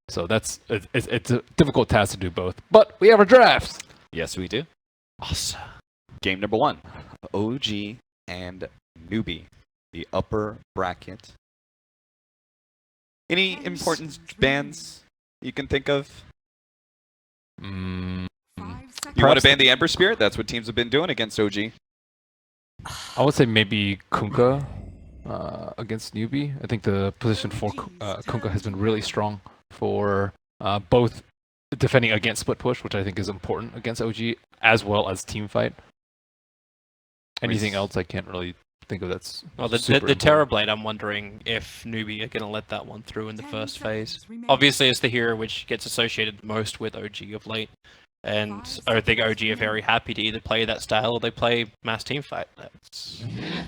So it's a difficult task to do both. But we have our drafts. Yes, we do. Awesome. Game number 1, OG and Newbee, the upper bracket. Any important bans you can think of? You want to ban the Ember Spirit? That's what teams have been doing against OG. I would say maybe Kunkka against Newbee. I think the position for Kunkka has been really strong for both defending against split push, which I think is important against OG, as well as team fight. Anything else I can't really think of that's well, the Terrorblade, I'm wondering if Newbee are going to let that one through in the first phase. Obviously, it's the hero which gets associated most with OG of late. And I think OG are very happy to either play that style or they play mass team fight.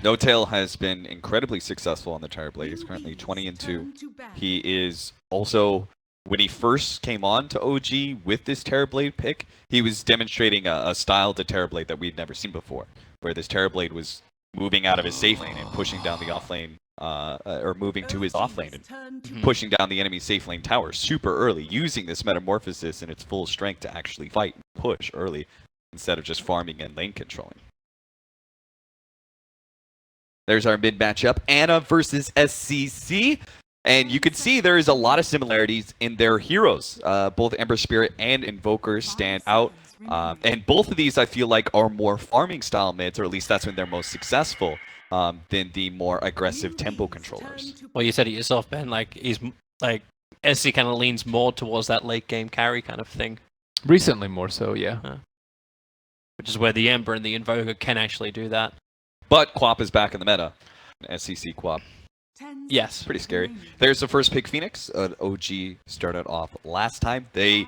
No Tail has been incredibly successful on the Terrorblade. He's currently 20-2. He is also, when he first came on to OG with this Terrorblade pick, he was demonstrating a style to Terrorblade that we'd never seen before, where this Terrorblade was moving out of his safe lane and pushing down the off lane, or moving to his off lane and pushing down the enemy's safe lane tower super early, using this metamorphosis in its full strength to actually fight and push early instead of just farming and lane controlling. There's our mid matchup, Anna versus SCC. And you can see there is a lot of similarities in their heroes. Both Ember Spirit and Invoker stand out. And both of these, I feel like, are more farming style mids, or at least that's when they're most successful, than the more aggressive tempo controllers. Well, you said it yourself, Ben. Like SC kind of leans more towards that late game carry kind of thing. Recently, more so, yeah. Which is where the Ember and the Invoker can actually do that. But Quap is back in the meta. SCC Quap. Yes. Pretty scary. There's the first pick, Phoenix. OG started off last time. They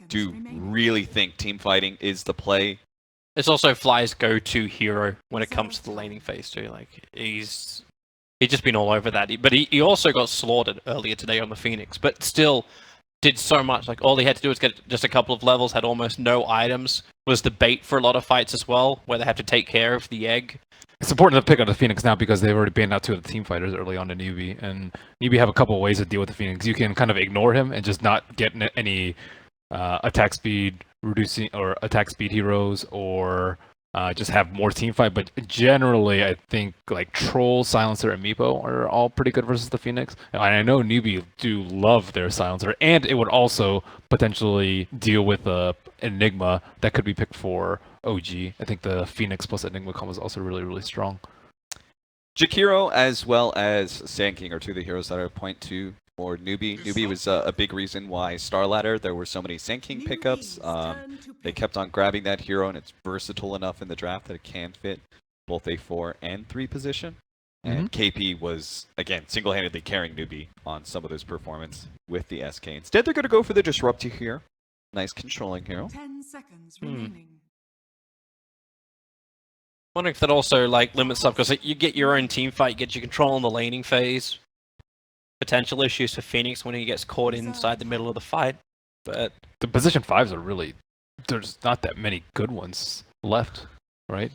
do really think team fighting is the play. It's also Fly's go-to hero when it comes to the laning phase too. Like he's just been all over that. But he also got slaughtered earlier today on the Phoenix, but still did so much. Like all he had to do was get just a couple of levels, had almost no items, was the bait for a lot of fights as well, where they have to take care of the egg. It's important to pick on the Phoenix now because they've already banned out 2 of the team fighters early on to Newbee, and Newbee have a couple of ways to deal with the Phoenix. You can kind of ignore him and just not get any attack speed reducing or attack speed heroes, or just have more team fight. But generally, I think like Troll, Silencer, and Meepo are all pretty good versus the Phoenix. And I know Newbee do love their Silencer, and it would also potentially deal with Enigma that could be picked for OG. I think the Phoenix plus Enigma combo is also really, really strong. Jakiro as well as Sand King are 2 of the heroes that I would point to for Newbee. Newbee was a big reason why Star Ladder, there were so many Sand King pickups. They kept on grabbing that hero, and it's versatile enough in the draft that it can fit both a 4 and 3 position. And KP was, again, single-handedly carrying Newbee on some of those performance with the SK. Instead, they're going to go for the Disruptor here. Nice controlling hero. 10 seconds remaining. Wondering if that also like limits stuff, because you get your own team fight, you get your control in the laning phase. Potential issues for Phoenix when he gets caught inside the middle of the fight. But the position 5s are really, there's not that many good ones left, right?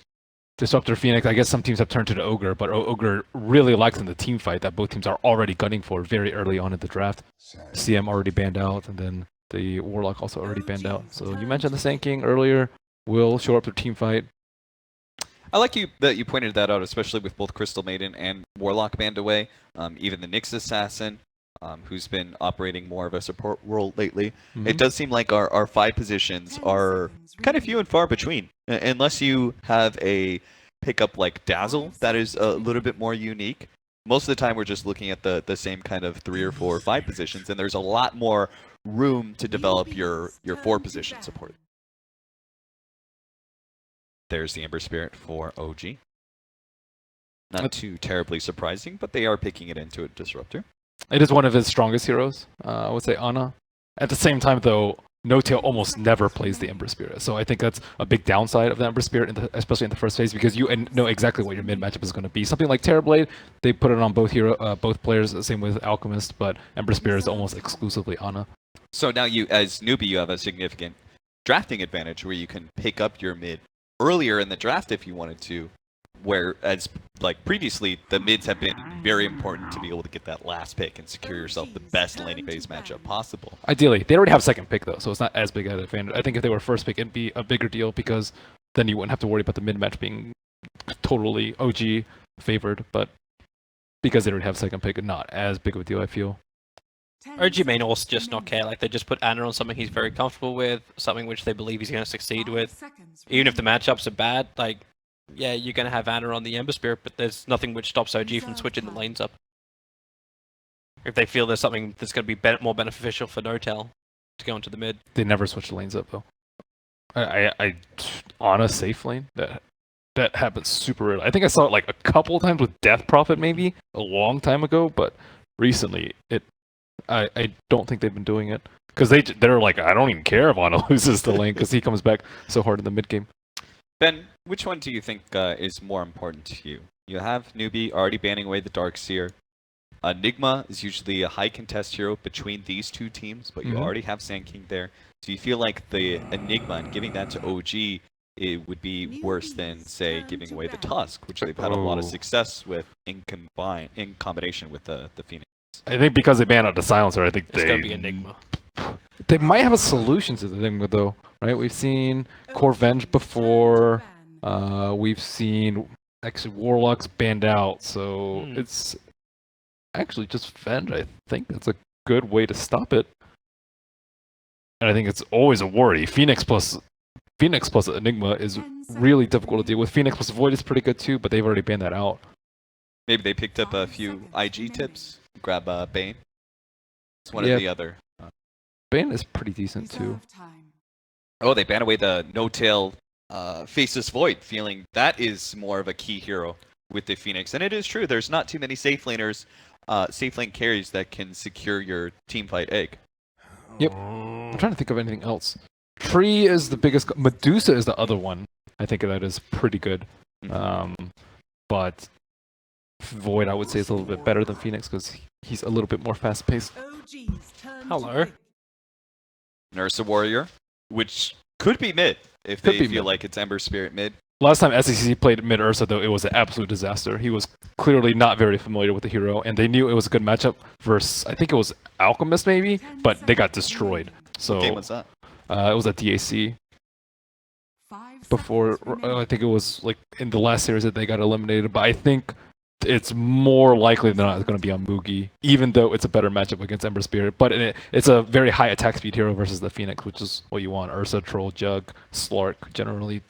Disruptor, Phoenix, I guess some teams have turned to the Ogre, but Ogre really likes in the team fight that both teams are already gunning for very early on in the draft. CM already banned out, and then the Warlock also already banned out. So you mentioned the Sand King earlier, will show up to team fight. I like that you pointed that out, especially with both Crystal Maiden and Warlock banned away. Even the Nyx Assassin, who's been operating more of a support role lately. It does seem like our 5 positions are kind of few and far between. Unless you have a pickup like Dazzle that is a little bit more unique. Most of the time we're just looking at the same kind of 3 or 4 or 5 positions, and there's a lot more room to develop your 4 position support. There's the Ember Spirit for OG. Not too terribly surprising, but they are picking it into a Disruptor. It is one of his strongest heroes, I would say Ana. At the same time, though, No-Tail almost never plays the Ember Spirit. So I think that's a big downside of the Ember Spirit, especially in the first phase, because you know exactly what your mid matchup is going to be. Something like Terrorblade, they put it on both players, same with Alchemist, but Ember Spirit is almost exclusively Ana. So now you, as Newbee, you have a significant drafting advantage where you can pick up your mid earlier in the draft if you wanted to, Whereas, like previously, the mids have been very important to be able to get that last pick and secure yourself the best laning phase matchup possible. Ideally, they already have second pick though, so it's not as big an advantage. I think if they were first pick, it'd be a bigger deal because then you wouldn't have to worry about the mid match being totally OG favored. But because they already have second pick, not as big of a deal, I feel. OG may also just not care. Like, they just put Anna on something he's very comfortable with, something which they believe he's going to succeed with. Even if the matchups are bad, like, yeah, you're going to have Anna on the Ember Spirit, but there's nothing which stops OG from switching the lanes up. If they feel there's something that's going to be more beneficial for Notel to go into the mid. They never switch the lanes up though. I on a safe lane that happens super rarely. I think I saw it like a couple times with Death Prophet maybe a long time ago, but recently I don't think they've been doing it because they're like, I don't even care if Ana loses the lane because he comes back so hard in the mid game. Ben, which one do you think is more important to you? You have Newbee already banning away the Darkseer. Enigma is usually a high contest hero between these two teams, but you already have Sand King there. Do you feel like the Enigma and giving that to OG it would be worse than, say, giving away the Tusk, which they've had a lot of success with in combination with the Phoenix? I think because they banned out the Silencer, I think It's going to be Enigma. They might have a solution to the Enigma though, right? We've seen Corvenge before. We've seen actually Warlocks banned out, so it's actually just Venge. I think that's a good way to stop it. And I think it's always a worry. Phoenix plus Enigma is really difficult to deal with. Phoenix plus Void is pretty good too, but they've already banned that out. Maybe they picked up a few IG tips. Grab Bane. It's one or the other. Bane is pretty decent too. Oh, they ban away the no-tail Faceless Void, feeling that is more of a key hero with the Phoenix. And it is true, there's not too many safe laners, safe lane carries that can secure your teamfight egg. Yep. I'm trying to think of anything else. Tree is the biggest. Medusa is the other one. I think that is pretty good. But Void, I would say, is a little bit better than Phoenix because he's a little bit more fast-paced. Hello. Nursa Warrior, which could be mid if they feel like it's Ember Spirit mid. Last time SEC played mid Ursa, though, it was an absolute disaster. He was clearly not very familiar with the hero, and they knew it was a good matchup versus, I think it was Alchemist maybe, but they got destroyed. So what game was that? It was at DAC. Before, I think it was like in the last series that they got eliminated, but I think it's more likely than not going to be on Mugi, even though it's a better matchup against Ember Spirit. But it's a very high attack speed hero versus the Phoenix, which is what you want. Ursa, Troll, Jug, Slark, generally.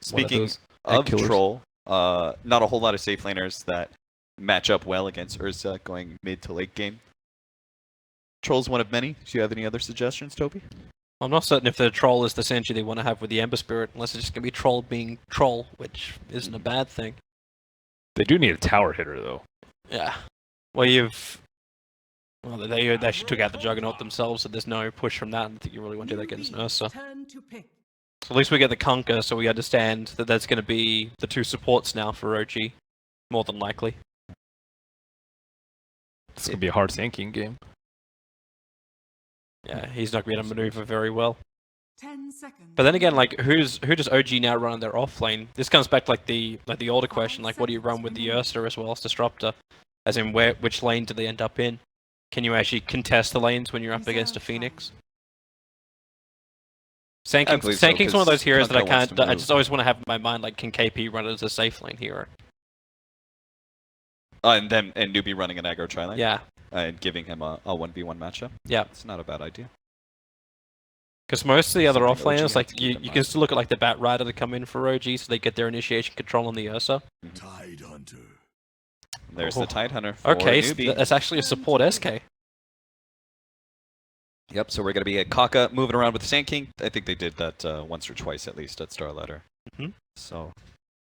Speaking of Troll, not a whole lot of safe laners that match up well against Ursa going mid to late game. Troll's one of many. Do you have any other suggestions, Toby? I'm not certain if the Troll is the synergy they want to have with the Ember Spirit, unless it's just going to be Troll being Troll, which isn't a bad thing. They do need a tower hitter, though. Yeah. Well, they actually took out the Juggernaut themselves, so there's no push from that. I don't think you really want to do that against Ursa. So at least we get the Conquer, so we understand that there's going to be the two supports now for OG, more than likely. It's going to be a hard Sand King game. Yeah, he's not going to maneuver very well. 10 seconds. But then again, like, who does OG now run on their off lane? This comes back to like the older question, like, what do you run with the Ursa as well as Disruptor? As in, which lane do they end up in? Can you actually contest the lanes when you're up against a Phoenix? Sand King's one of those heroes that I just always want to have in my mind, like, can KP run as a safe lane hero? And Newbee running an aggro tri-lane? Yeah. And giving him a 1v1 matchup? Yeah. It's not a bad idea. Because most of the other offlaners, like, you can still look at like the Bat Rider that come in for OG, so they get their initiation control on the Ursa. There's the Tidehunter for okay, Newbee. So that's actually a support SK. Yep, so we're going to be at Kaka moving around with the Sand King. I think they did that once or twice at least at Star Ladder. So,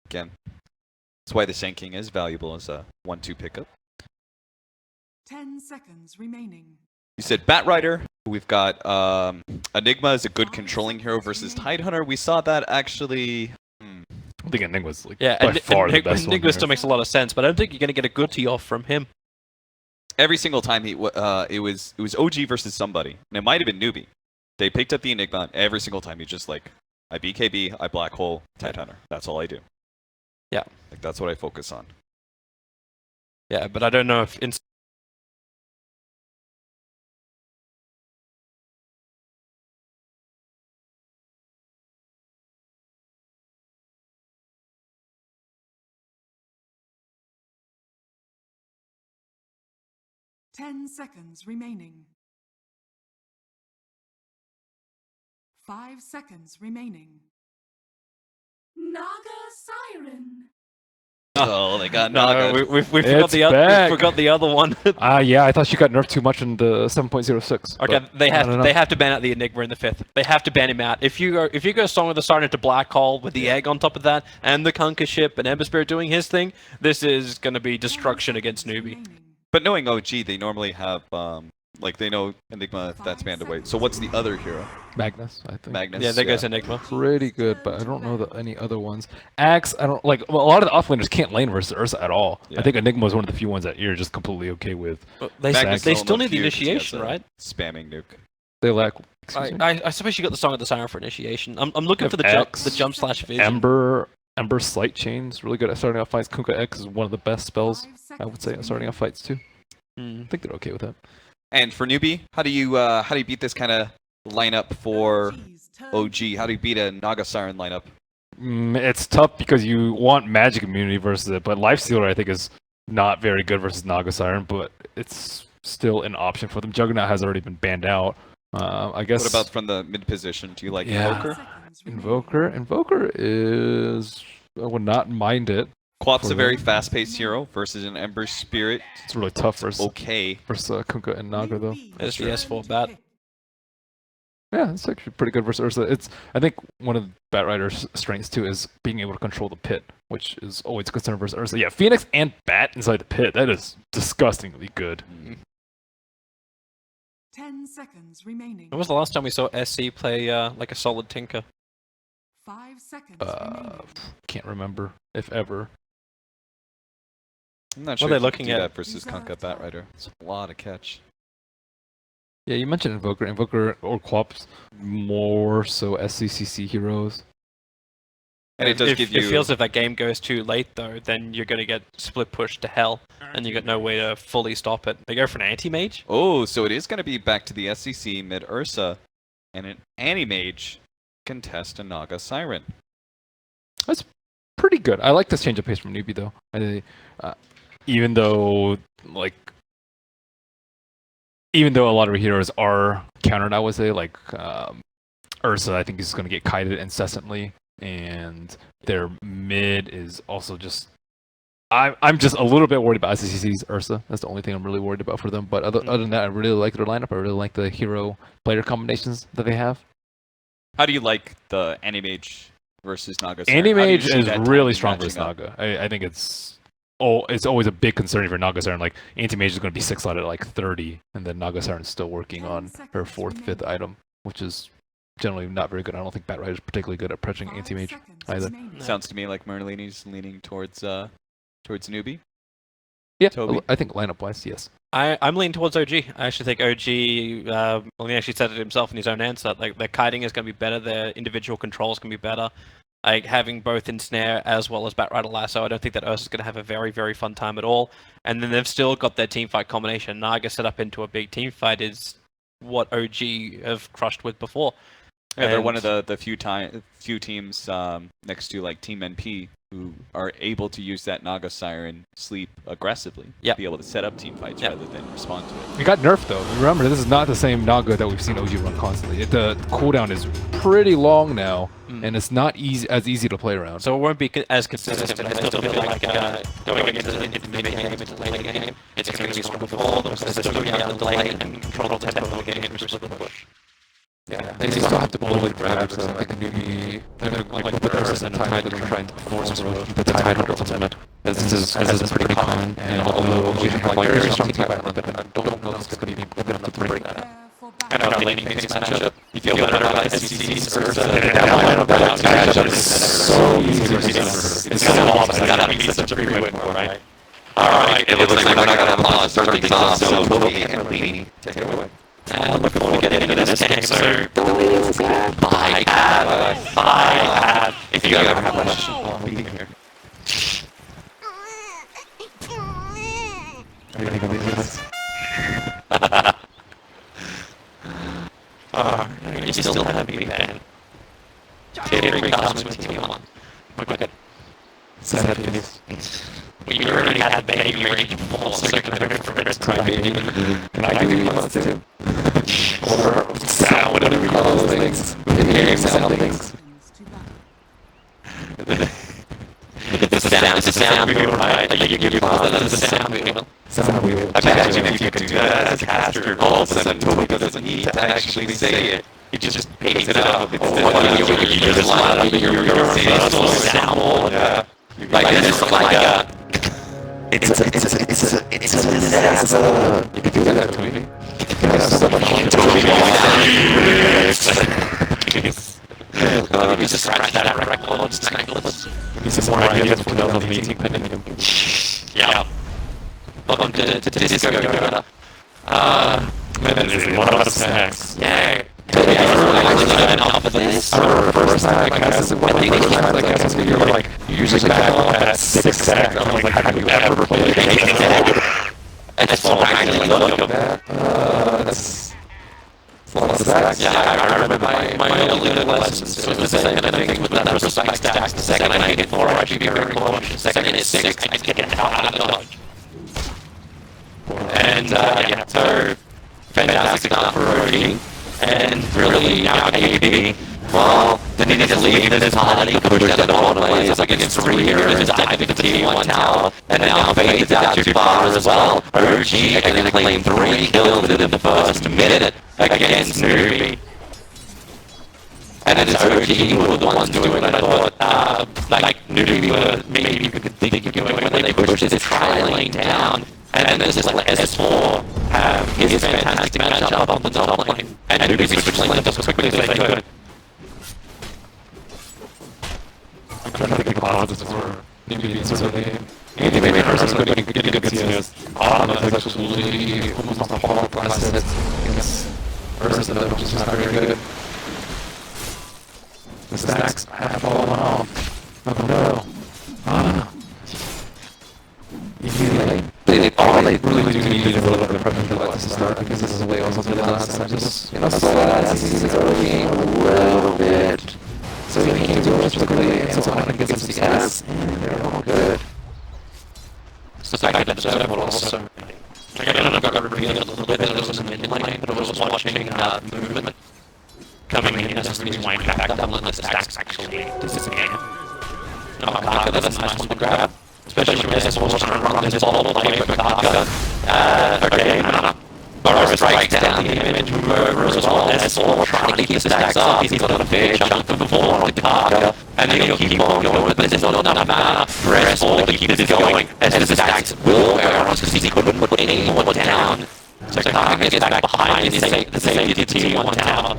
again, that's why the Sand King is valuable as a 1-2 pickup. 10 seconds remaining. You said Bat Rider. We've got Enigma is a good controlling hero versus Tidehunter. We saw that actually. I think Enigma's like by far the best Enigma still makes a lot of sense, but I don't think you're going to get a good tee off from him. Every single time it was OG versus somebody, and it might have been Newbee. They picked up the Enigma, and every single time he's just like, I BKB, I Black Hole, Tidehunter. That's all I do. Yeah. Like that's what I focus on. Yeah, but I don't know if 10 seconds remaining. 5 seconds remaining. Naga Siren. Oh, they got no, Naga. we forgot It's the other. back. We forgot the other one. Yeah, I thought she got nerfed too much in the 7.06. Okay, but they I don't know. have to ban out the Enigma in the 5th. They have to ban him out. If you go Song of the Siren into Black Hole with the egg on top of that, and the Kunkka ship and Ember Spirit doing his thing, this is going to be destruction against Newbee. But knowing OG, they normally have like they know Enigma that's banned away. So what's the other hero? Magnus, I think. Magnus. Yeah, there goes Enigma. Pretty good, but I don't know any other ones. Axe, I don't like. Well, a lot of the offlaners can't lane versus Ursa at all. Yeah. I think Enigma is one of the few ones that you're just completely okay with. They Magnus they is still almost need the feud 'cause he has initiation, a right? Spamming nuke. They lack. Excuse me? I suppose you got the Song of the Siren for initiation. I'm looking Have for the X, jump slash vision. Ember Slight Chain's really good at starting off fights. Kunkka X is one of the best spells, I would say, at starting off fights too. I think they're okay with that. And for Newbee, how do you beat this kind of lineup for OG? How do you beat a Naga Siren lineup? It's tough because you want magic immunity versus it, but Lifestealer I think is not very good versus Naga Siren, but it's still an option for them. Juggernaut has already been banned out. I guess. What about from the mid position? Do you like Yeah. Invoker? Invoker is. I would not mind it. Quap's For a very them. fast-paced hero versus an Ember Spirit. It's really tough versus Okay. Kunkka and Naga though. There's the S4 bat. Yeah, it's actually pretty good versus Ursa. I think one of the Batrider's strengths too is being able to control the pit, which is always a concern versus Ursa. Yeah, Phoenix and Bat inside the pit. That is disgustingly good. 10 seconds remaining. When was the last time we saw SC play like a solid Tinker? 5 seconds remaining. Can't remember if ever. I'm not What sure are they if you looking could do at? that versus Kunkka Batrider. It's a lot of catch. Yeah, you mentioned Invoker. Invoker or Quap's more so SCCC heroes. And it does If give you. it feels if that game goes too late though, then you're gonna get split pushed to hell, and you got no way to fully stop it. They go for an anti-mage. Oh, so it is going to be back to the SCC mid Ursa, and an Anti-Mage can test a Naga Siren. Pretty good. I like this change of pace from Newbee though. Even though a lot of heroes are countered, I would say like Ursa, I think is going to get kited incessantly, and their mid is also just. I'm just a little bit worried about SCCC's Ursa. That's the only thing I'm really worried about for them. But other than that, I really like their lineup. I really like the hero player combinations that they have. How do you like the Anti-Mage versus Naga Siren? Anti-Mage How do you see is that really timing strong matching versus up? Naga. I think it's always a big concern for Naga Siren. Like Anti-Mage is going to be 6 out at like 30, and then Naga Siren is still working on her 4th, 5th item, which is generally not very good. I don't think Batrider is particularly good at pressing 5 Anti-Mage seconds either. remaining. Sounds to me like Merlini's leaning towards Newbee. Yeah, Toby? I think lineup-wise, yes. I'm leaning towards OG. I actually think OG. Well, he actually said it himself in his own answer. Like their kiting is going to be better. Their individual controls can be better. Like having both Ensnare as well as Batrider Lasso, I don't think that Ursa's going to have a very, very fun time at all. And then they've still got their team fight combination. Naga set up into a big team fight is what OG have crushed with before. Yeah, they're And- one of the few teams next to like Team NP who are able to use that Naga Siren sleep aggressively. Yep. Be able to set up team fights Yep. rather than respond to it. It got nerfed though. Remember, this is not the same Naga that we've seen OG run constantly. The cooldown is pretty long now, and it's not as easy to play around. So it won't be as consistent. I still feel like going into the mid game, into the late game, it's going to be sort of all those that still be out of the lane and control the tempo of the game versus the push. Yeah, they still have to bully grabs like Newbee. They're like put Ursa in a tide to try and force the tide under ultimate. This is pretty common, and although we have like very strong team fight, but I don't know if it's going to be good enough to break that. Prepare for I battle. know laning phase matchup. You feel better about SCC's Ursa. That matchup is so easy versus Ember. It's so awesome. That means such a free win for, right? Alright, it looks like we're not going to have a lot of start things off, so Toby and Leany, take it away. And looking forward to getting into this game, so bye, Ad. If you ever have a question, I'll be here. You still have a big band. Tier 3 comes with Tier 1. We're good. Sad face. We already had baby rage before, so we can go for its Crybaby. And I do want to. Or sound, whatever you call those things. Game sound things. It's a sound wheel, right? Like you give your father a sound wheel. Sound wheel. Imagine if you could do that as a caster, all of a sudden Toby doesn't need to actually say it. He just picks it up. You just line up your little sound. Yeah. Like this, like a... It's a disaster. You could do that, Toby. You just scratch that record, stranglers. Give some more ideas for 2018 Pentium. Yeah. Welcome to Disco Dota. One of the snacks. Yeah. Enough of this. I remember the first time I cast it, you were like, you usually back up at 6 stacks. I was like, have you ever played a game? And it's all actually look of that. That's a lot of stacks. Yeah, I remember my early lessons. So it was the same kind of thing with that first spike stacks. The second I hit 4, I should be very cautious. The second I hit 6, I just get it out of dodge. And yeah, so fantastic enough for OG. And really, now AB, well, then he needs to leave this party, push that all the way, it's like against 3 heroes, dive into T1 tower, and now fades out too far as well. OG can claim 3 kills in the first minute against Newbee. And it's OG who were the ones doing what I thought, like Newbee were maybe you could think of doing when they pushed this tri-lane down. And then there's this like S4, his fantastic matchup on the top lane, and Newbee switched lanes just as quickly as they could. I'm trying to think of positives for Newbee sort of game. Maybe versus getting good CS. That's actually almost a whole class hits against versus them, which is not very good. The stacks have fallen off. Oh no. Ah. They really do need a little bit of prep to start because this is the way I was looking at last time. Just, you know, slow down as he's early game a little bit. So he can do it quickly and so I can get some CS and they're all good. So the fact that I would also... I don't know if I revealed a little bit that it was in the mid lane, but I was watching movement coming in. That's the reason why I backed up and let the stacks actually disappear. No, Kaka, that's a nice one to grab. Especially when S4's trying to run this all the way for Kaka. Okay, Burrow strikes down the image move over as well. S4 trying to keep the stacks up. He's got a fair chunk of the floor on Kaka. And he'll keep on going, but there's not enough mana for S4 to keep this going. As the stacks will wear on because he couldn't put any more down. So Kaka gets back behind the safety T1 tower.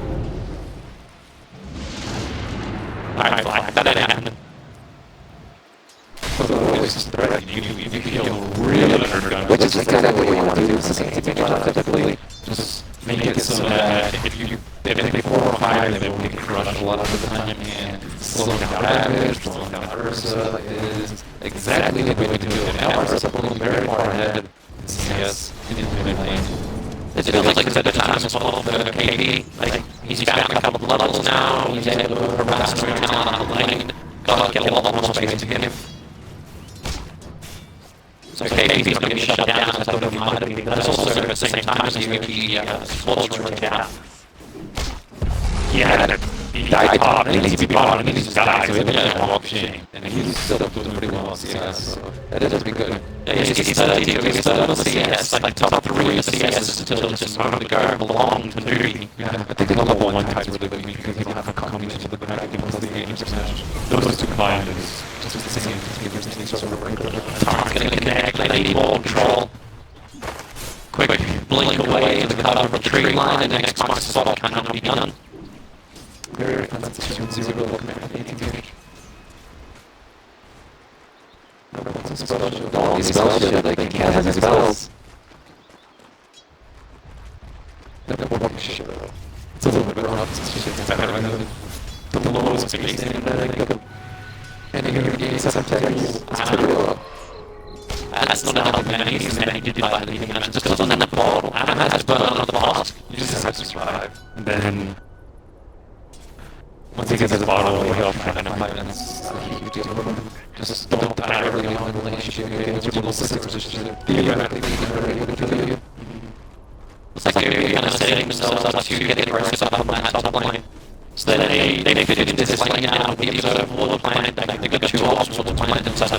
Alright, flag that happened. You feel really underdone. Which is exactly what you want to do. It's the same thing typically. Just make it so that if they 4 or 5, they will get crushed a lot of the time and slow down damage, slow down Ursa is exactly the way to do it. Now Ursa pulling very far ahead. CS in the mid lane. It feels like it's at the time as well for KD. Like, he's found a couple of levels now, he's able to harass him on the lane. Got a lot more space to him. So KD's going to get shut down as I thought he might have been. But it's also at the same time as he sports really down. Yeah, he died top, and he needs to be bought, and he needs to die, so he has a walk of shame. And he's still doing pretty well on CS, so that does be good. Yeah, he's 30, he's still on CS, like top 3 of CS until just a moment ago belonged to Newbee. Yeah, I think the level 1 type's really weak because they don't have a combination of the back and plus the game smash. Those two combined is just the same sort of regular. Tar's gonna connect, they need ball control. Quick blink away in the cover of the tree line, and the next box spot cannot be done. Very defensive 2-0 command 18 damage. All these spells shit, like, they can't have these spells. It's a little bit rough, it's better the lowest space and you're getting some seconds. It's pretty low. That's not how many did by leaving, just because on the portal, and that's burn on the boss. You just have to survive. And then once he gets his bottle, he'll try to fight and just don't die early on in the lane. If you get your level 6 position, theoretically, you can kill you. It's like they're kind of setting themselves up to get aggressive up on that top line. So that they fit into this lane now, the observe water plant, like they've got 2 options water plant and such.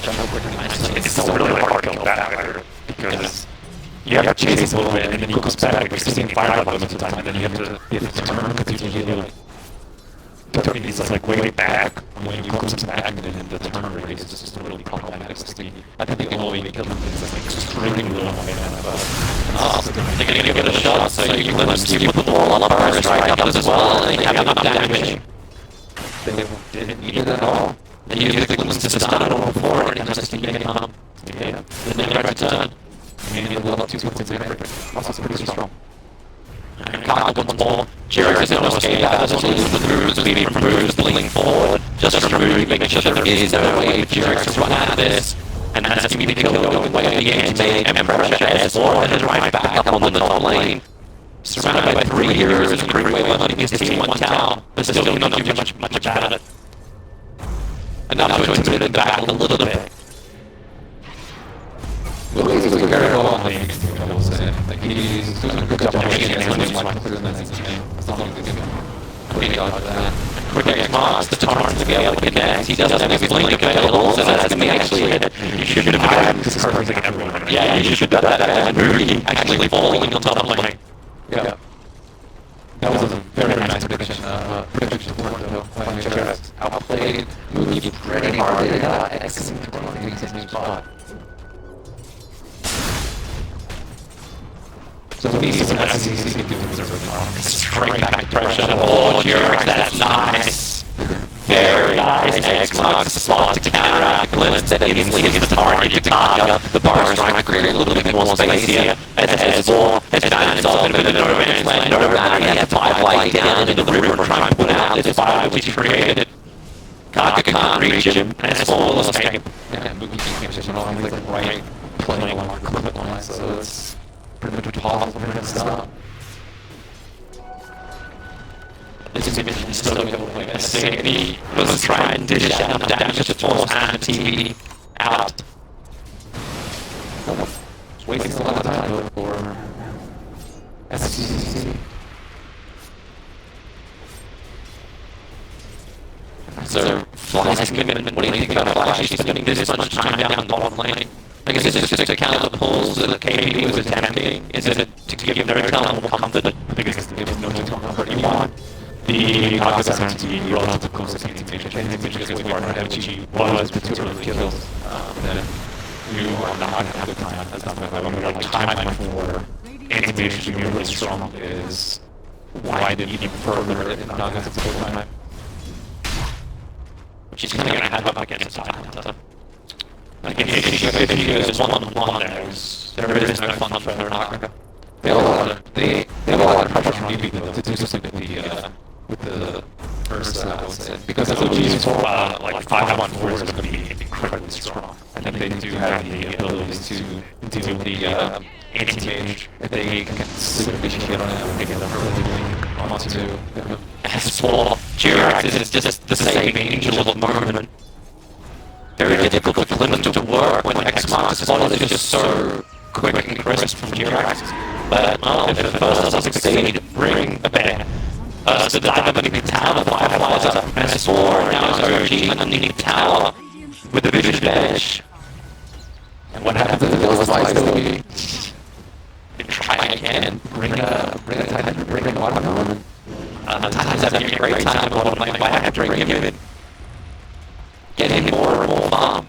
It's still really hard to kill that later, because you have to chase a little bit, and then he comes back, you're seeing fire most of the time, and then you have to turn, because usually like, he's like way back when you comes back, and then the turn rate is just really problematic. I think the only way to kill him is like extremely low they're going to give it a shot, so you can let them see with the ball up or strike up as well, and they have enough damage. They didn't need it at all. They use the glimpse to start over forward, and just keep getting up. Yeah. Then they never turn. And he leveled up 2 points in there. Also pretty strong. Kyle once more. Jirax is no escape as well as the moves, leading from moves, leaning forward. Just removing, making sure there is no way for Jirax to run out of this. And as he begins going away, the anti-mage and pressure as forward and right back up on the top lane. Surrounded by 3 heroes and Green Wave hunting his team 1 tower, but still not do much about it. Enough to intimidate the battle a little bit. He's doing very well on the extreme, I will say. Like, he's doing a good job of making it as much clear than that's as long as he can quick dodge that. Quick X marks the torrent to be able to connect. He doesn't have his blink available, so that's going to be actually hit. You should have had this is card like everyone. yeah, you should have that movie actually falling on top lane. Yeah. That was a very nice prediction. Prediction to work though. By Jirax outplayed, moved pretty hard, exiting the corner, getting his new spot. So he needs some SCC to do Straight back pressure. Oh, Jirax, that's nice. Very nice. X marks the spot to counteract. Glimpse that instantly hits the target to target. The bar strike creating a little bit more space here. As war, as Bandit's off in a bit of no man's land. No man, he had 5 light down into the river trying to put out this fire which he created. Kaka can't reach him, and it's all escape. Yeah, moving position along like right playing along the clip line, so it's pretty much impossible for him to stop. This division is still going like a safety was trying to dish out damage to force anti-TV out. It's wasting a lot of time for SCC. So, Fly's commitment, what do you think about Fly? She's spending this much time down the bottom lane. Like, is this just to counter the pulls that KP was attempting? Is it to give no tell more comfort? I think it's to give no comfort. You want the Nagas anti relative close to anti-mage. Anti-mage is way far ahead of Chi was with 2 early kills. Then you are not going to have the time. That's not going to have timeline for anti-mage to be really strong is widened even further if Nagas is full time. She's kind of going to have up against a time hunter. Like, if he goes 1-on-1, there is no fun for Naga. They have a lot of pressure from Newbee though to do something with the first, I would say. Because OG's like 5-on-4 is going to be incredibly strong. I think they do have the abilities to deal with the anti-mage if they can specifically hit on him and get them early onto him. As for Jirax is just the same angel of the moment. Very difficult for them to work when X marks the spot is just so quick and crisp from Jirax. But, well, if it first doesn't succeed, bring a bear. So the diamond in the tower, Fireflies up, and S4, now is OG underneath the tower, with the vision edge. And what happens if those flies go away? You try again. Bring a watermelon. Titan's having a great time on my back, bring him in. Get him more and more farm.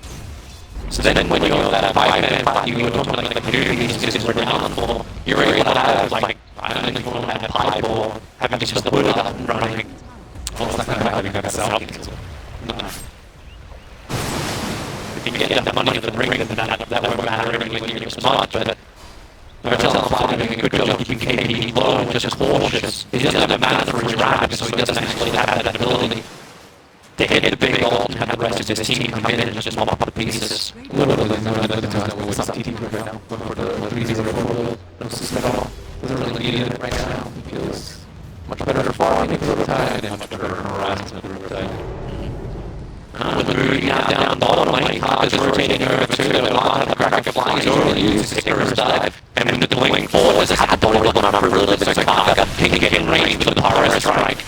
So then when you're that 5-man fight, you were talking like Newbee is renowned for, you're able to have like, I don't know if you want to have pipe or having just the wood up and running. Well, it's not going to happen, you got to sell things. If you get that money in the ring, then that won't matter when you're smart, but Hotel Fly doing a good job keeping KP low and just cautious. He doesn't have math for his rapid, so he doesn't actually have that ability to hit the big goal and have the rest of his team come in and just mop up the pieces. A little bit like none of the time with some TT right now, but for the 3-0 no system at all. Doesn't really need it right now. He feels much better farming for Riptide and much better harassment for Riptide. With the moving down bottom lane, Clark is rotating over to the line. The Cracker flying, he's already used his Icarus dive. And the going forward has had Dota looking up really big, so Clark can get in range with the Pyro Strike.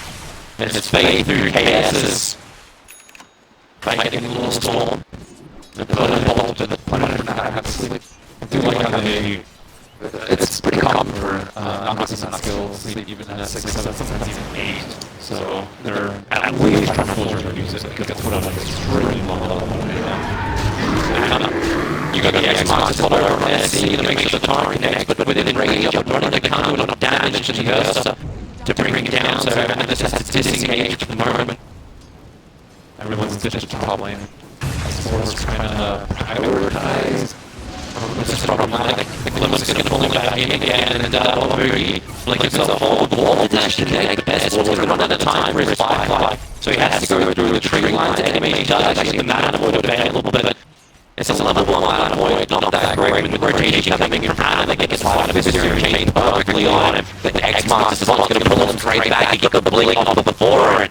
And it's fade through KS's. Fighting a little storm. The Punisher to the Punisher. I do like how they... It's pretty common for Nagas and skills to sleep even at 6, 7, sometimes even 8. So they're at least trying to force her to use it because it's put on an extremely long level. You got the X-Marks to over SC to make sure the Tar connects, but within range of running, they can't do enough damage to the Ursa to bring it down, so and this has to disengage for the moment. Everyone's ditched top lane. Sports kind of prioritized. This is problematic. The Glimpse is going to pull him back in again, and Boogie flickers a whole wall dash to connect. The best wall is going to run out of time for his Firefly, so he has to go through the tree lines anyway. He does actually the mana void available, but it's a level 1 mana void, not that great. With rotation coming in from hand, I think it's part of his series chain perfectly on him. The X-Master is going to pull him straight back. He got the blink off before it.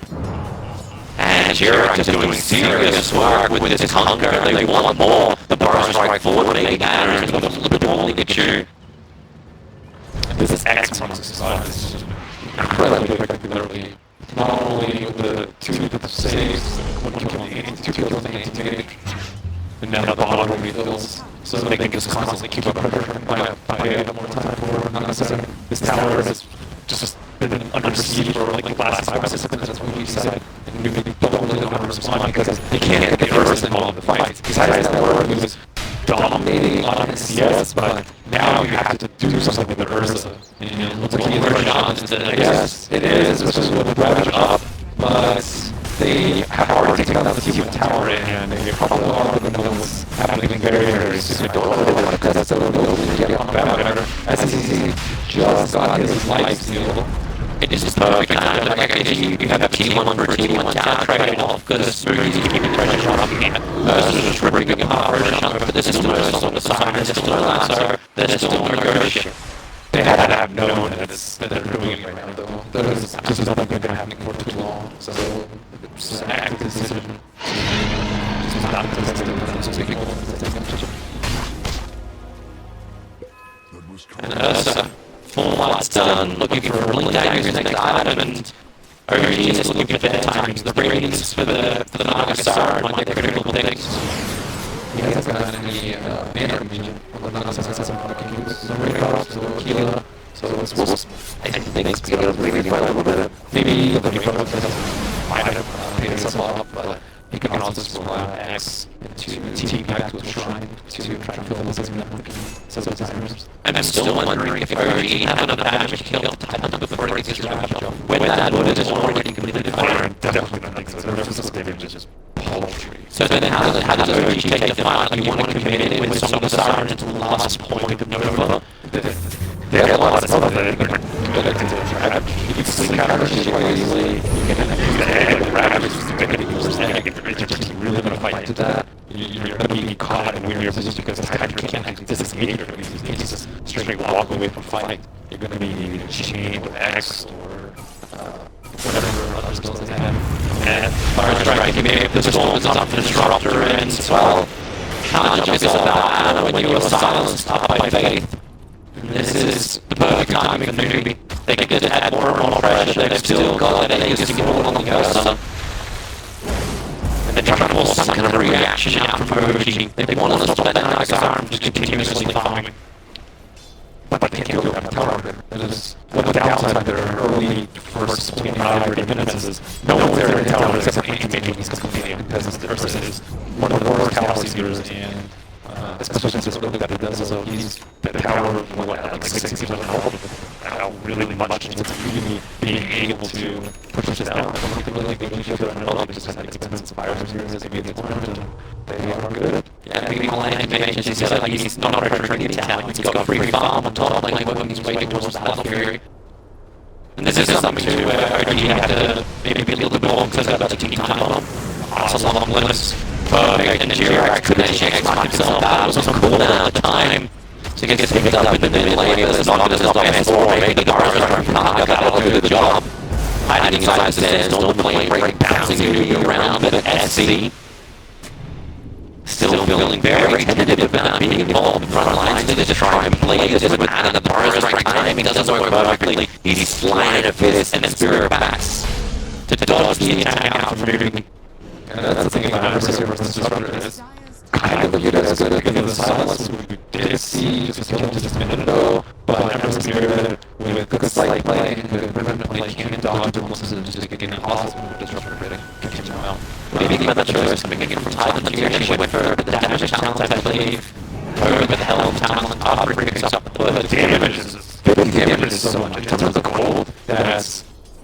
And Jirak is doing serious work with this conquer. They want more. The Burrow Strike forward, making Aaron with a little bit more ligature. This is X-Marks design. It's just incredibly effective early. Not only with the 2 to the saves, 1 kill on the 2 kills on the anti-mage, and now the bottom refills, so they can just constantly keep up pressure and buy up more time for Nagasaki. This tower has just been under siege for like the last 5 or 6 minutes. That's what we said. And Newbee don't really know how to respond because they can't get the Ursa involved in the fights. He's had that war who was dominating on his CS, but now you have to do something with the Ursa. And it looks like he learned on today. Yes, it is, which is what the Ravage up, but they have already taken out the T1 tower and they probably are going to know what's happening very, very soon. I don't know what that's a little bit get on better. SEC just got his life steal. It is just perfect time. Like you have a T1 for T1 tower trade-off because it's very easy to keep the pressure up again. Ursa's just ripping apart pressure up, but this is still Ursa on the side, there's still Lasso, there's still Negotia. They had to have known that they're doing it right now, though. There's just nothing been happening for too long, so it's just an active decision. Just not to and Ursa, full light's done, looking for a blink dagger's next item, and OG is looking for their times. The rings for the Nagasar might get critical things. He hasn't gotten any mana region. Nagasaki hasn't fucking used the ring off, so Aquila. So I think it's going to maybe fight a little bit. Maybe the Newbee might have paid himself off, but he can also just roll out X into team back to a shrine to try to fill his network and set those desires. I'm still wondering if OG have enough damage to kill Titan before it gets his Ravage off. When that would is already completed. I definitely don't think so. Their physical damage is just paltry. So then how does OG take the fight? You want to commit it with some of the Siren until the last point of Nova? They have a lot of stuff that they're good at. You can sleep counter shit quite easily. You can use the egg, Ravage is going to use this egg. If you're just really going to fight to that, you're going to be caught in weird positions because Titan can't actually disengage from these. You can't just straight walk away from fighting. You're going to be chained with X or whatever other skills they have. And Fire Strike, if the storm is up, the Disruptor ends. Well, how much is about when you are silenced up by Faith? This is the perfect timing for Newbee. They get to add more and more pressure. They've still got an Aegis control on the Ursa. And they're trying to force some kind of reaction out from OG. They want to stop that Nagasar from just continuously farming. But they can't go down the tower. That is what the downside of their early first 25 or 30 minutes is. No one's there in the tower except for anti-making these completely because the Ursa is one of the worst tower seekers and especially since it's really better does so he's the tower of like 60% health how really much it's really being able to push this down. I don't really think they should have done it. They just had expensive fires and they made the tournament and they are good. Yeah, meanwhile, Anti-Mage, he said like he's not pressure any tower. He's got a free farm on top, like working his way towards Battle Fury. And this is something too where OG have to maybe be a little bit more because they've got the team time on them. It's a long list. Perfect, and Jirak could actually expect himself that was on cooldown at the time. So he gets picked up in the mid lane, there's not S4, maybe the Garza from Naga, that'll do the job. hiding inside the stands, no playing break, bouncing Newbee around, but SC still feeling very tentative about being involved in front lines to just try and play this with Anna. The bar is right timing, doesn't work perfectly. He's flying a fist and then spirit backs to dodge the attack out from Newbee. That's the thing about Adversary versus Disruptor is kind of viewed as good because of the silence we did see just a minute ago, but Adversary with good slight play, like can dodge almost just getting impossible with Disruptor to catch him out. Maybe given the choice coming in from Thailand, she actually went for the damage talent, I believe. Or with the health talent, Aubrey picks up the damage. 50 damage is so much in terms of the cold that's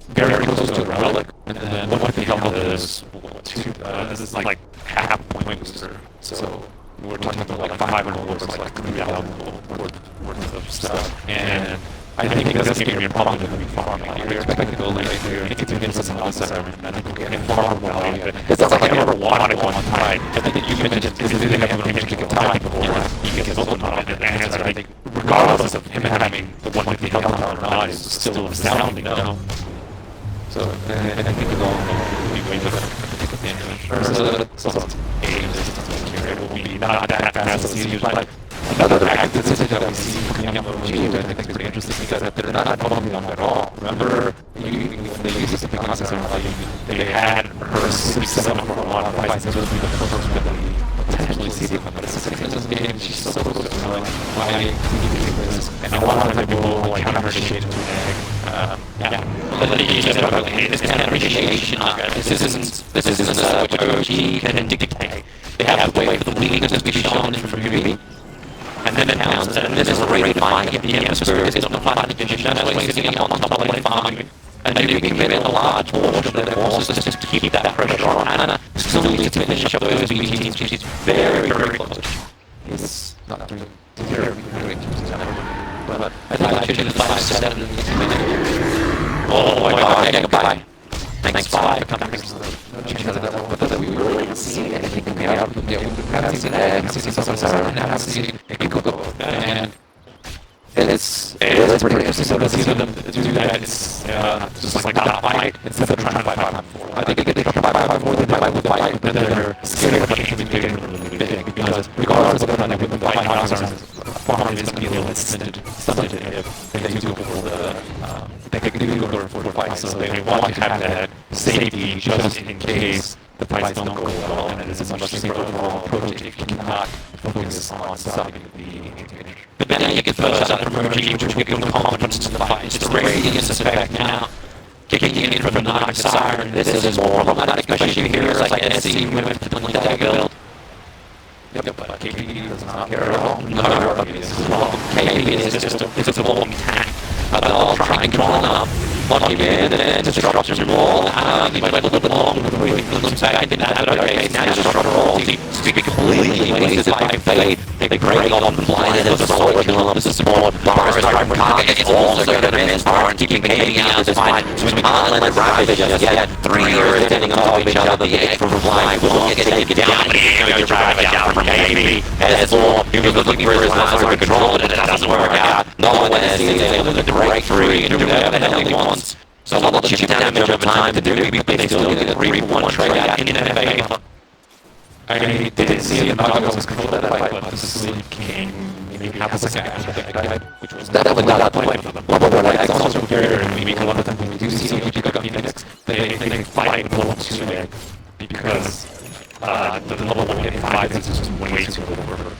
very close to a relic. And then what the health is, this is like half point booster. So we're talking about like 500 words, like 3,000 worth of stuff. And I think that's going to be a problem with farming. You're expecting to go late here, and if you get some outside, I think we're getting far more value. It's not like I ever wanted one time. I think you mentioned, is it they have a damage kick of time before he gets open on it and answer. I think regardless of him having the 150 health power or not, is still astounding, no? So I think we're going to be waiting for the damage. So it will be not that fast as he usually like. Another active decision that we see coming up OG, which I think is pretty interesting, is that they're not bumping them at all. Remember, when they used the concept of they had her sleep set up for a lot of fights. This would be the first that we potentially see them. But it's in this game, she's so close to like, why do you think this? And a lot of people will like counter shade to an egg. But you said about this kind of initiation. This isn't what OG can dictate. They have to wait for the weakness to be shown in from Newbee. And then it counts, and this is already fine. If the atmosphere is on the planet, that's why sitting on top of the farming. And you can get a large portion of their forces just to keep that pressure on Anna. Still needs to finish up those B teams. She's very, very close. He's not doing terribly great. But I think I should have 5-7 in this minute. Oh my god, okay, goodbye. Thanks, 5. No chances of that we really haven't seen anything coming out. We haven't seen egg, seen some sour, and haven't seen a cocoa. And it's pretty interesting to see them do that. It's just like not fight instead of trying to fight 5-4. I think if they try to fight 5-4, they might fight, but they're scared of getting really big. Because regardless of whether or not they win the fight, farm is going to be a little bit stunted if they do go for the they do go for the fight. So they want to have that safety just in case the fights don't go well. And it's a much safer overall approach if you cannot focus on stopping the advantage. But then you get first out of emerging, which will give confidence to the fight. It's the radiance effect now. Kicking in from the Naga Siren, this is more problematic, especially here like SC with the Dagger build. Yep, but KP does not care at all. No, KP is just a walking tank. They're all trying to draw up, lock him in, and then just drop him roll. He went a little bit long with the looks back. I didn't have it. Okay, now just drop a roll. He completely wasted by fate. They break off the blind and it's a solid kill. This is support. Bars are from target. It's also going to miss bar and keeping KP out of this fight. Switch Marlin and Ravage just yet. 3 are standing on top of each other. The egg from flying will get taken down. But here goes Ravage out from KP. S4, he was looking for his last to control it and it doesn't work out. No one has seen it able to break free and do whatever the hell he wants. So a lot of chip damage over time to do, they still get a 3-1 trade out in their favor. I didn't see the Nagas control that fight, but the sleep came maybe half a second after they died, which was definitely not that point for them. It's also very unique. A lot of times when we do see OG Gaga Phoenix, they fight with level 2 egg because the level 1 hit 5 is just way too over.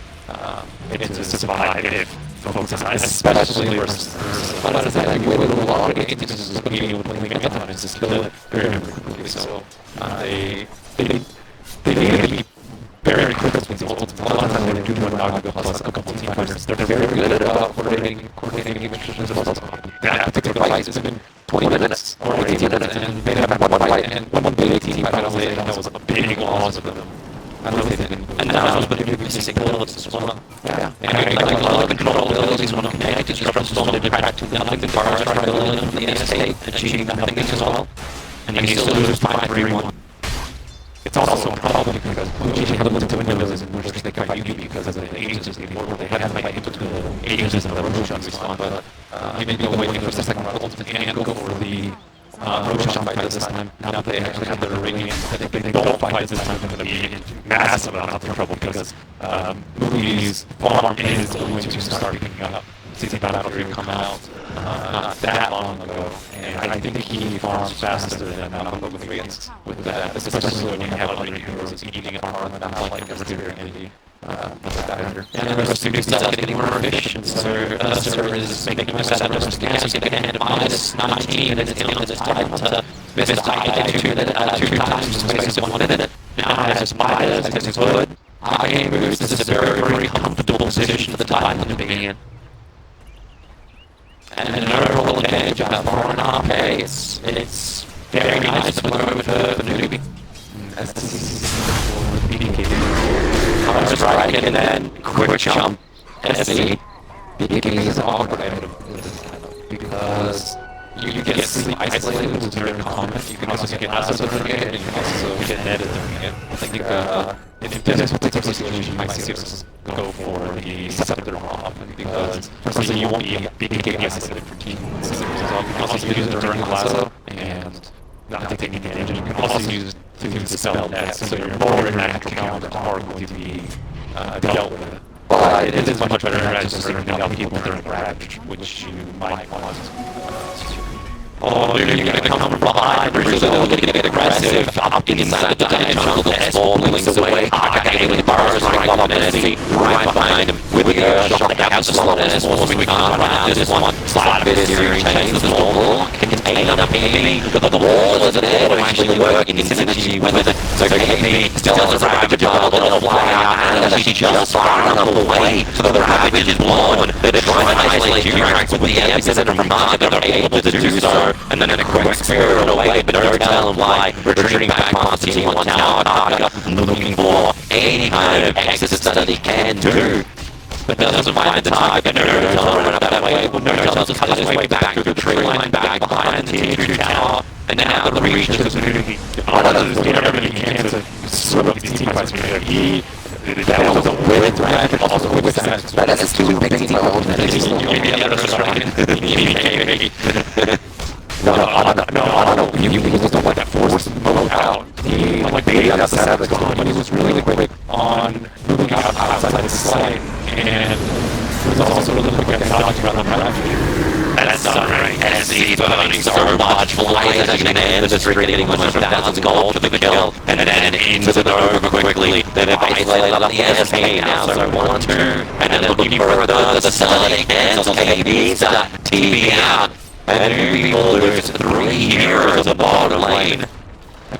It's to survive if focus on, especially versus but as I like with a lot of games, it's just being able to play Marathon and just kill it very, very quickly. So they need to be very quick with the ultimate. A lot of times they do one Naga plus a couple team fighters. They're very good at coordinating instructions as well. That particular fight has been 20 minutes or 18 minutes, and they have had one fight and one big team fight. That was a big loss for them. I know they didn't. And now I was going to be missing abilities as well. Yeah. And I like a lot of control abilities when I'm connected to from Storm to back to nothing. The bars try to build in from the escape, achieving nothing as well. And he still loses 5-3-1. It's also a problem because OG had to look into windows in which they can fight Newbee because of the agencies before they had to fight into the agencies and the Roshans respond. But maybe go waiting for the second round ultimate and go for the Roshan fight this time. Now that they actually have their arena, I think if they don't fight this time, they're going to be in massive amounts of trouble because Newbee's farm is going to start picking up. Season Battle Dream come out not that long ago, and I think he farms faster than Phoenix with that, especially when you have other heroes eating a farm and not like Everclear and and the rest of the stuff getting more efficient, so Sir is making most out of the gas and minus 19 and it's on this time to miss two times in space of 1 minute. Now has Midas, has his hood, high moves. This is a very, very comfortable position for the time to be in. And an overall advantage of 4.5 pace. It's very nice at the moment for Newbee. Comes right in and then quick jump. SC. BK is awkward item because you get sleep isolated, which is very common. You can also get acid during it, and you can also get netted during it. I think in this particular situation, you might see us go for the scepter more often because firstly, you won't be BK isolated from team. You can also use it during lasso and not taking damage. You can also use to dispel that, so your more natural counters are going to be dealt with. But it is much better at just serving out people during Ravage, which you might want to. Oh, you're gonna come from behind, you're gonna get aggressive, up inside the jungle, the S-ball links away, Kage bars right up Mineski, right behind him, with the shot that happens to slow the S-ball, we can't run out this one, slide a bit of steering chains, the wall, contain on a baby, but the wall isn't there to actually work in synergy with it, so Kage still has a Ravage job, it'll fly out, and she just far enough away, so the Ravage is blown, they're trying to isolate Jirax with the epicenter from Naga, they're able to do so. And then in a quick spirit away, but don't tell him why. Retreating back past T1 tower, Naga, looking for any kind of exit that he can do. But doesn't find the target, no tells run up that way, but no tells cut his way back through the tree line, back behind the T2 tower. And now the reach is Newbee. Does everything he can to swim up these team fights. That was a weird threat, but also with that. That is too big to hold. That is the other strike. No, you just don't let that force move out. He, like, the other side of the gun, he was really quick on moving outside the slide, and he was also really quick at dodging around the Ravage. That's alright, SC burning so much flies as you can end the streak getting 100,000 gold for the kill, and then into the Nova quickly, then it isolated on the SK now, so 1-2, and then looking further, the Sonic cancels KB's TV out. And Newbee will lose 3 heroes at the bottom lane.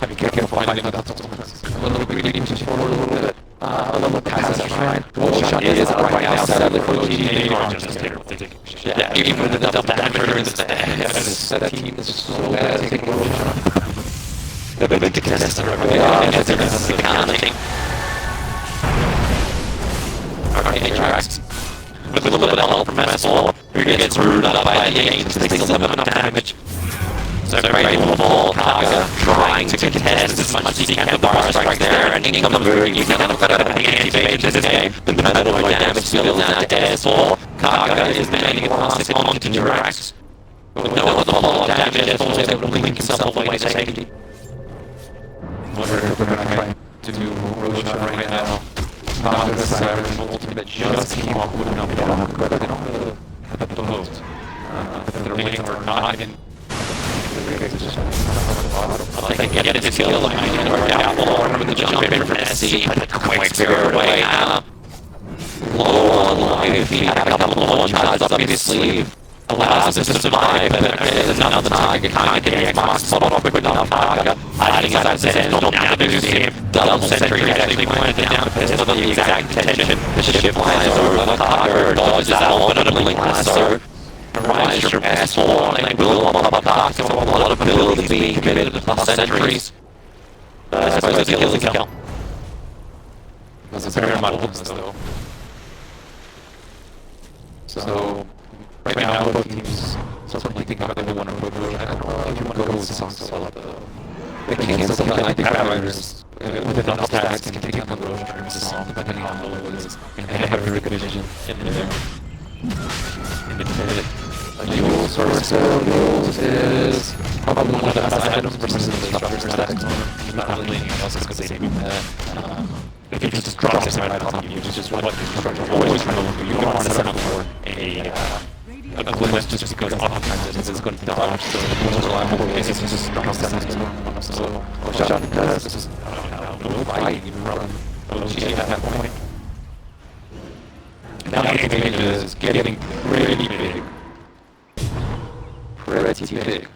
Be careful finding a little greedy just for a little bit. A little past that shrine. Bullshot is up right now, sadly for OG. Yeah, even with the double damage, that team is so bad at taking Bullshot. They've been to contest the and that's the counting. Okay, tracks. With a little bit of help from S4, who gets rooted up by the Ancients, they still have enough damage. So Raven Ball, Kaga, trying to contest as much as he can. The bar strikes there, and in comes the move. You can have got the anti-phage in this game. The metal damage spills out to S4. Kaga is managing to pass it on to Jirax. With no other whole damage, S4 is able to link himself away to safety. Wonder if we're going to try to do Roshan right now. Not the Siren ultimate just came off with no block, but they don't have the host. Their lanes are not in they get his skill line and work out more with the jump in from SC, but the quick spirit away now. Low on life, he had a couple of one shots up in his sleeve. Allows us to survive, but there's another target can't get the Xbox spot off quick enough target. Hiding as I said, not down to lose him. Double sentry actually pointed down to piss for the exact intention. The ship flies over, Carter dodges out, but a blink lasso. Arrives from S4, and they will pop up after a lot of buildings being committed to plus sentries. I suppose the kill is a kill. That's a fair amount of hooks, though. So, right now, both teams certainly think about they want to go through. I don't know if you want to go with songs to sell they can still kill. I think Ravagers with enough stats can take on the Roche during the song, depending on what it is. And they have very good vision in the pit. Yules or Spell Yules is probably one of the best items versus the Disruptor stacks. Not really anything else is going to save you from that. If you just drop something right on top of you, which is what the Disruptor always trying to do. You don't want to set up for a glimpse just because oftentimes it's going to dodge, so the most reliable way is to just drop down to normal. So what Shot does is just, no fighting from OG at that point. Now the advantage is getting pretty big. Pretty big.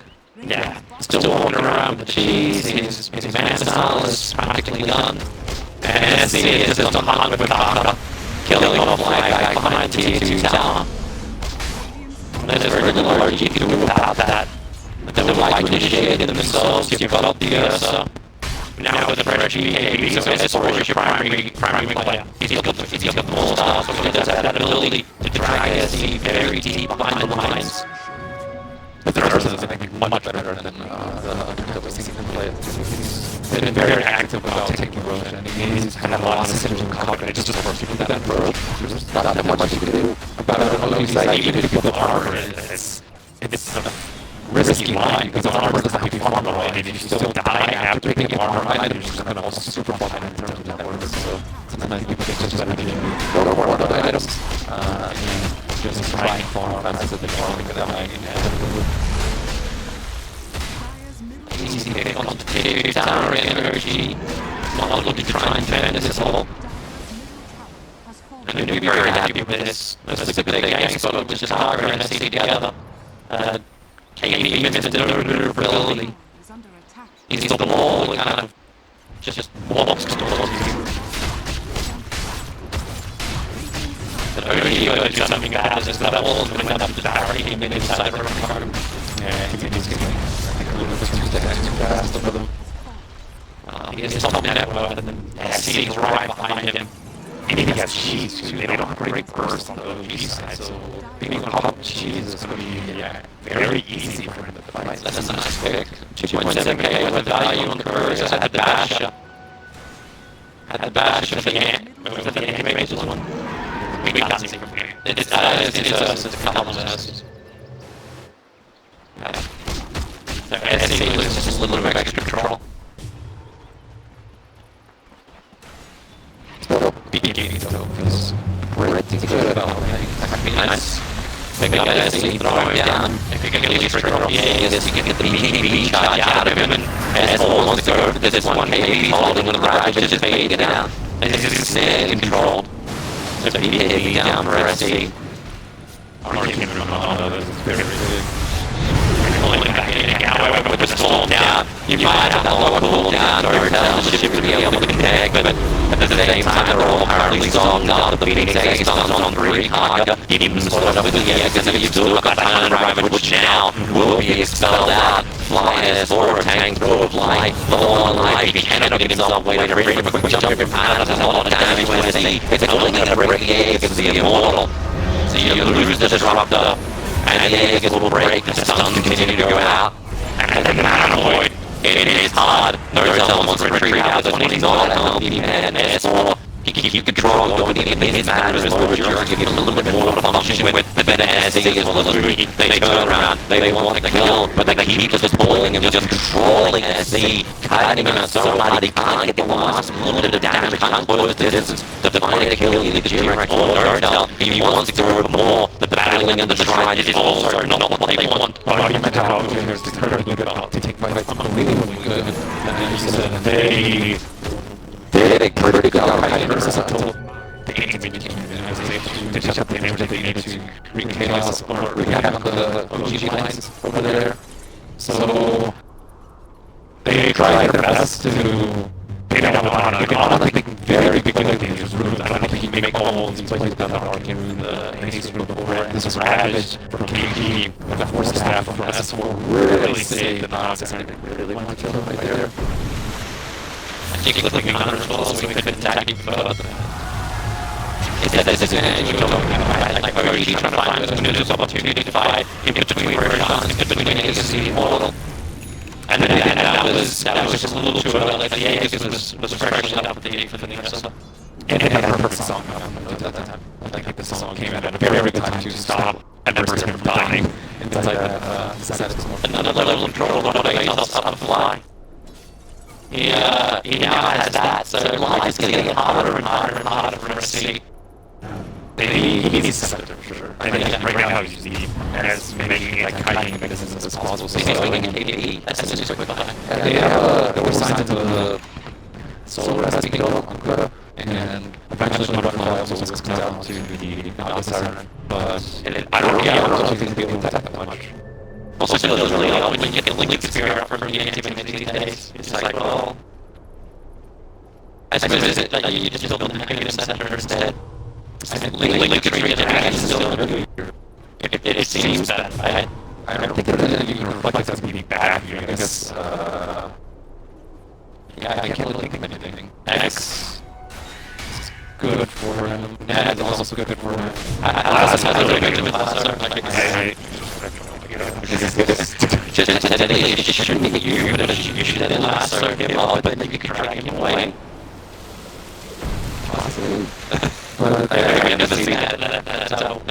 Yeah, still walking around with the cheese, his man style is practically done. And see it just on the hunt with Dota, killing off Flag Guy behind T2 tower. There's very little RG you can do without that. They would like to initiate it themselves, you've got the Ursa. Now with the fresh EAB, so S4 is your primary player. He's got the more stars, but he does have that ability to drag SC very deep behind the lines. But the Ursa is, I think, much better than the other things he can play. He's been very active about taking Roche, and he's had a lot of synergy with Cock, and it just works with that Roche. There's not that much you can do about it. He's like, even if you put the armor, it's a risky line, because the armor doesn't have to be farmed away, and if you still die after picking armor item, you're just going to also super fun in terms of that works. So sometimes people get just better to go for one of the items, and just try and farm faster than farming without dying. Easy pick on the tier tower energy, not looking to try and defend this hole. And you'll be very happy with this. This is a good game, so we'll just hire and see together. KB Min's maneuverability. He's on the wall and kind of just walks towards you. But only you do something bad at this level and when that just barricade him inside of a card. Yeah, he's getting a little bit too fast for them. He is on the network and then SC is right behind him. And he has cheese too. They don't have great burst on the OG side, so being on top of cheese is going to be very easy for him to fight. That's a nice pick. 2.7k with the value on curves. Had the Basha. Had the Basha for the animations one. We can't see from here. It's a columnist. So SC is just a little bit of extra control. Beginning though feels pretty good about it. Nice. Pick up SC, throw him down. If you can at least trigger off the Aegis, you can get the BKB shot out of him, and S4 wants to go for this one KB holding with the Ravage, just fading it down. This is snare controlled. So BKB down for SC. However, with the storm down, you might have the lower cooldown, Hotel should be able to connect, but at the same time they're all currently zombed up. The Phoenix Ace on 3 higher, even split up with the Aegis, and you've still got that Ravage, which now will be expelled out. Fly S4, tank, throw of light, the one life, he cannot get himself way to reach, but quick jump your pound, there's a lot of damage when it's only gonna break the Aegis, the immortal. So you lose the disruptor. And the Aegis will break, the stuns continue to go out. And the Manoid, it is hard. Hotel wants to retreat out, but he's not a healthy man. S4, he can keep control going in his matters, Lord Jurgen, give it a little bit more to function with. The better SC as well as Rudy. They turn around, they want to kill, but they keep just pulling and just controlling SC. Cutting him so hard he can't get the last little bit of damage, can't close the distance. The final kill, the G-Rex or Hotel, he wants to throw more. The battling and the shrine is also not what they want. Argument out here is incredibly good about to take fights, unbelievably good. And he said they did a pretty good fight versus the aiming team, and I was able to dish up the damage that they needed to wreak chaos or wreak havoc on the OG lines over there. So they tried their best to pay down on I think very big dangerous runes. I don't think he can make all these plays without the Arcane rune, the Ace rune before. This was Ravage from KP, the 4 staff from S4 really saved the nonsense, and I really want to kill him right there. I think he's looking on as well, so we could attack him further. It's a disadvantage of like OG trying to find those opportunity to fight in between Rayons, in between Aegis and the Immortal. And then that was just a little too early, like the Aegis was freshly up with the 8 for the Ursa. And it had a perfect song at that time. I think the song came out at a very good time to stop adversary from dying. inside that status mode. Another level of control on what makes up fly. He now has that, so life is getting harder and harder and harder for him to see. He needs a scepter for sure. I mean, right now he's as making it like hiding mechanisms as possible. So He's making an APE, that's just quick behind. there were signs of the solar resting go on Greta, and eventually Butterfly also comes down to the Naga Siren, but I don't think he'll be able to attack that much. Also, it feels really odd when you get the Link Spirit from the anti-mage these days. It's like, well... I suppose is it that you just build a negative center instead? I think Link Tree is still good. It seems that, right? I don't think that you can reflect that's being bad here. I guess, yeah, I can't really think of anything. X is good for him. Ned is also good for him. Last has a really good with Last. It shouldn't be you, but you should have Last or him out, but you can drag him away. Possibly. But I never seen that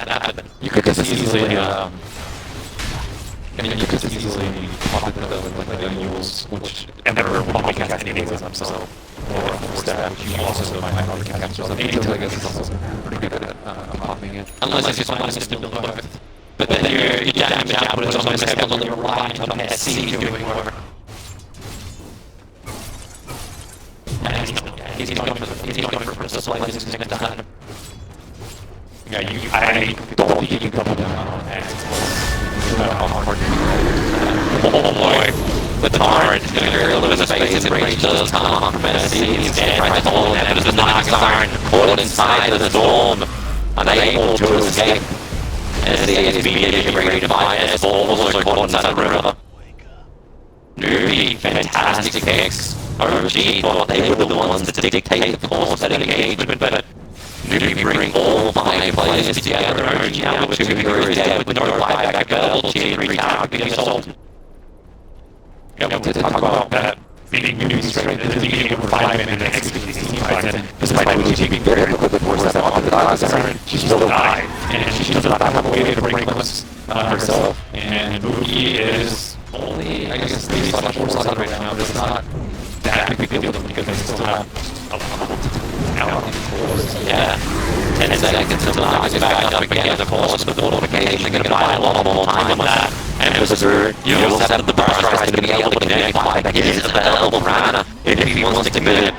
happen. You could just easily, you could just easily pop it with like the Yules, which Emperor will probably cast anyways on himself, or a stab, which you also might have to cast yourself. Angel, I guess, is also pretty good at popping it. Unless it's just minus to build both. But then your damage output is almost heavily reliant on SC doing work. And he's going for the slightest next time. Yeah, I don't think you can double down on X. Oh boy, the torrent is going to clear a little bit of space and Rage does come on from SC. He's dead right to hold him, but the Naga Siren caught inside of the storm, unable to escape. As the is being integrated by S, also caught inside the river. Newbee, fantastic picks. OG thought they were the ones to dictate the course of that engagement, but Newbee bring all 5 players together. OG now with 2 heroes dead with no buyback available, Tier 3 tower being assaulted. Yeah, we did talk about that being Newbee's strength is being able to revive him and execute these team fights, and despite OG being very quickly forced that onto the Naga Siren, she still died, and she does not have a way to break loose herself, and Mookie is only, I guess, 3/4 right now, but it's not that big a deal to them because they still have a lot of talent in force. Yeah. 10 seconds until Naga's back up again, of course, with the notification, they're going to buy a lot more time on that. And Wizard, you'll set the burst right to be able to connect back into the available Rana if he wants to commit.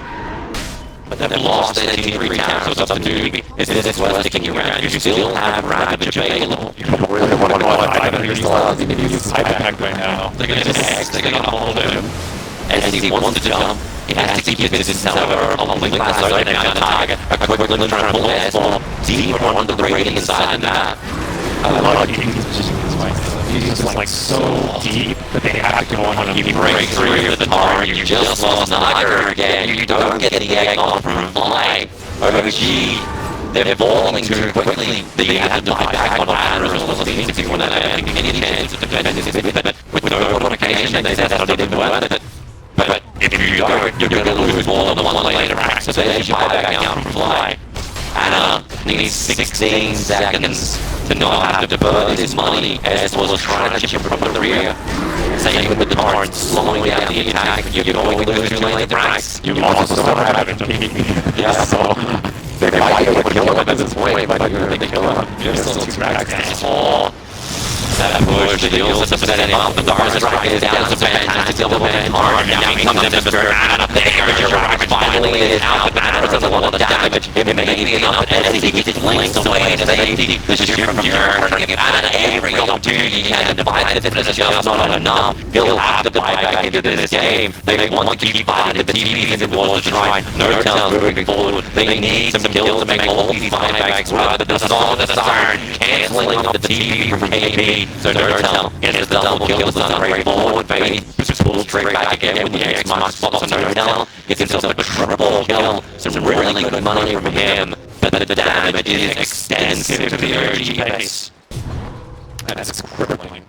But they've lost their Tier 3 towers up to Newbee. If it's worth sticking around, you still have Ravage available. You don't really want to go I think he still has to use his impact right now. They're going to text, they're going to hold him. As he wants to jump, he has to keep his cover of the glass right down the target. A quick little trample as for deeper under the radius inside the map. I love keeping these positions right. He's just like so deep that they have to go on a You break through the torrent, you just lost Naga again. You don't get the egg on from flying. OG, they're falling too quickly. They have to buy back on Iron as well as the if you want to have any chance of defending this, but with no notification, they said that they didn't worth it. But if you don't, you're going to lose more than one later access as you buy back down from fly. Anna needs 16 seconds to not have to burn his money as was trying to chip from the rear. Same with the torrent slowing down the attack, you're going to lose your later racks. You also still have it. Yes, so they might be able to kill him at this point, but you're going to kill him. You're still 2 racks. That push, the heels have set him up, the Dar's strike is down, it's a fantastic double band hard, now he comes to Mr. Anna, there, your rocket finally is out, the banner does a lot of damage, it may be enough as he gets his links away to safety, the sheer from your turning Anna every opportunity he can to buy this, is just not enough, he'll have to buy back into this game, they want to keep fighting the TVs and want to try, no tells moving forward, they need some kills to make all these buybacks worth the song of the siren, cancelling up the TV from KP. So Nurtel gets the double kills on Ray forward fade. Just pulls straight back again when the Xbox spots on Nurtel. Gets himself a triple kill. Some really good money from him. But the damage is extensive to the OG base. And that's crippling.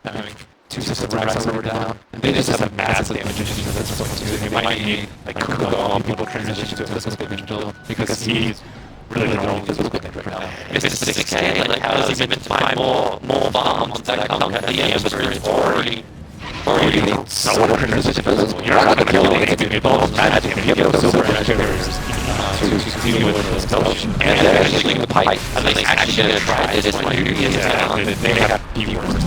Having 2 system racks over down. And they just have massive damage issues. That's what you might need like Kuko on people transition to a physical build because he's really don't know if this was good right now. Mr. 6K, like, how is he meant to find more bombs that come at the end, but it's already so you're not gonna kill anything if bombs magic, and you have those silver attackers to continue with this coach. And they're actually the pipe, and they actually gonna try this when Newbee is down. They have P-words.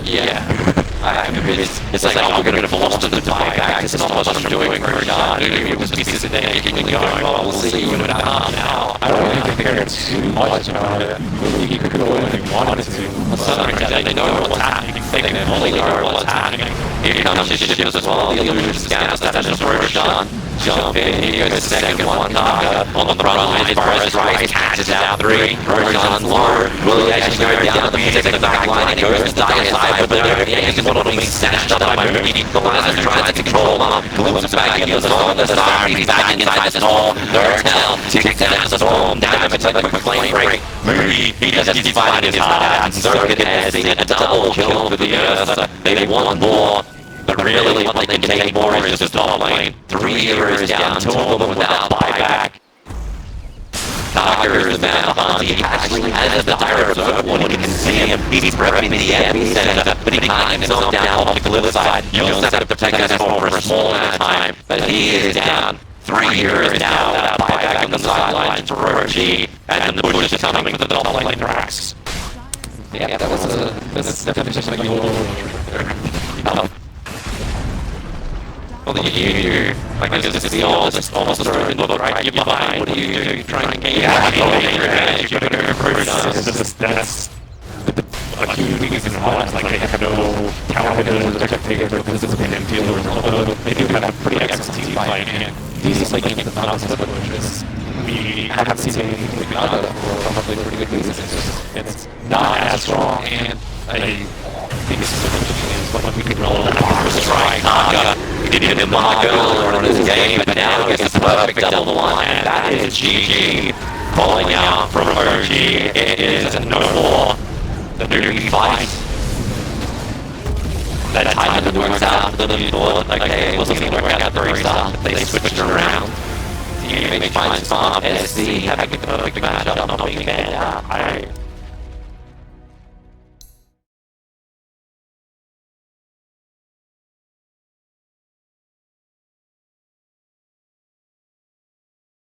Yeah. I mean, it's like, oh, we're gonna force them to buy back. This is not what I'm doing for John. It was pieces of day kicking and going, well, we'll see you in a half now. I don't really care too much about it. He could go in if he wanted to. They know what's happening. They can only know what's happening. Here comes the ships as well. The illusion scans that destroys John. Jump in, he goes second one. Naga on the front line, Forrest Rice catches out 3. John's lower. Willie actually goes down the physics of the back line and goes to die aside, but he's one of them being snatched up by Mooney. The Lazar tries to control him. Gloops back in the storm. The star, he's back inside the storm. Nurtel kicks out the storm. Damage like a quick flame break. Mooney, he just keeps fighting his heart out. Circuit has seen a double kill for the Earth. They want more. But really, what they can take more is just top lane. 3 heroes down, 2 of them without buyback. Tucker is man behind. He actually has the dire observer when he can see him. He's prepping the epicenter, but he can't himself down off the cliffside. You'll have to protect us for a small amount of time, but he is down. 3 heroes down without buyback on the sidelines for OG, and the push is coming for the top lane Drax. Yeah, that's definition of a well, you like this is the almost throwing the right you behind. What do you do? You try and gain your advantage. You're gonna improve that's a huge weakness in the lines. Like they have no talent or protective or physical dealers, although they do have a pretty excellent team fight and these like games the finals which is we haven't seen anything like Naga for probably pretty good reasons. It's not as strong, and I think this is what we could roll on the strike. Naga. He did him Naga earlier on his game, but now he gets the perfect double one, and that is GG. Calling out from OG, it is no more the Newbee fight. That time that works out for them, like they wasn't going to work out at the very start, but they switched around. Teammate finds Farm SC having the perfect matchup, not being banned out.